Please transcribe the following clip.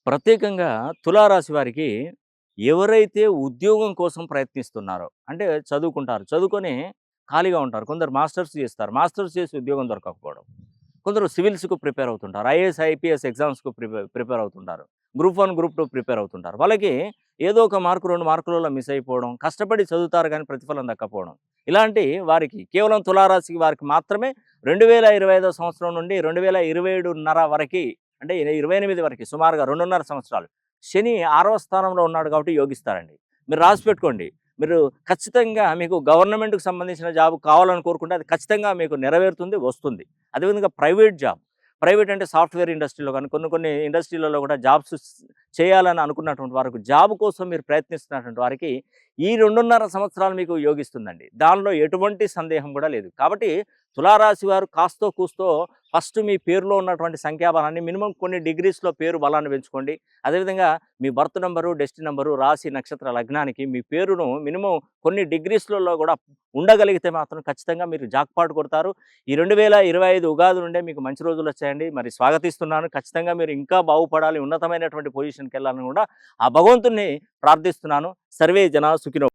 ప్రత్యేకంగా తులారాశి వారికి ఎవరైతే ఉద్యోగం కోసం ప్రయత్నిస్తున్నారో, అంటే చదువుకుంటారు. చదువుకొని ఖాళీగా ఉంటారు. కొందరు మాస్టర్స్ చేస్తారు. మాస్టర్స్ చేసి ఉద్యోగం దొరకకపోవడం. కొందరు సివిల్స్‌కు ప్రిపేర్ అవుతుంటారు. ఐఏఎస్, ఐపీఎస్ ఎగ్జామ్స్‌కు ప్రిపేర్ అవుతుంటారు. గ్రూప్ 1, గ్రూప్ 2 ప్రిపేర్ అవుతుంటారు. వాళ్ళకి ఏదో ఒక మార్కు, 2 మార్కులలో మిస్ అయిపోవడం, కష్టపడి చదువుతారు గానీ ప్రతిఫలం దక్కకపోవడం. ఇలాంటి వారికి కేవలం తులారాశి వారికి మాత్రమే 2025 సంవత్సరం నుండి 2027:30 వరకి, అంటే 28 వరకి, సుమారుగా 2.5 సంవత్సరాలు శని 6వ స్థానంలో ఉన్నాడు కాబట్టి యోగిస్తారండి. మీరు రాసిపెట్టుకోండి. మీరు ఖచ్చితంగా మీకు గవర్నమెంట్‌కి సంబంధించిన జాబ్ కావాలని కోరుకుంటే అది ఖచ్చితంగా మీకు నెరవేరుతుంది, వస్తుంది. అదేవిధంగా ప్రైవేట్ జాబ్. ప్రైవేట్ అంటే సాఫ్ట్‌వేర్ ఇండస్ట్రీలో గాని, కొన్ని కొన్ని ఇండస్ట్రీలలో కూడా జాబ్స్ చేయాలని అనుకున్నటువంటి వారికి, జాబ్ కోసం మీరు ప్రయత్నిస్తున్నటువంటి వారికి ఈ 2.5 సంవత్సరాలు మీకు యోగిస్తుందండి. దానిలో ఎటువంటి సందేహం కూడా లేదు. కాబట్టి తులారాశి వారు కాస్తో కూస్తో ఫస్ట్ మీ పేరులో ఉన్నటువంటి సంఖ్యాబలాన్ని మినిమమ్ కొన్ని డిగ్రీస్‌లో పేరు బలాన్ని పెంచుకోండి. అదేవిధంగా మీ బర్త్ నంబరు, డెస్టినీ నంబరు, రాశి, నక్షత్ర లగ్నానికి మీ పేరును మినిమమ్ కొన్ని డిగ్రీస్‌లలో కూడా ఉండగలిగితే మాత్రం ఖచ్చితంగా మీరు జాక్‌పాట్ కొడతారు. ఈ 2025 ఉగాది నుండే మీకు మంచి రోజులొచ్చాయండి. మరి స్వాగతిస్తున్నాను. ఖచ్చితంగా మీరు ఇంకా బాగుపడాలి, ఉన్నతమైనటువంటి పొజిషన్‌కెళ్ళాలని కూడా ఆ భగవంతుడిని ప్రార్థిస్తున్నాను. సర్వే జనా సుఖినో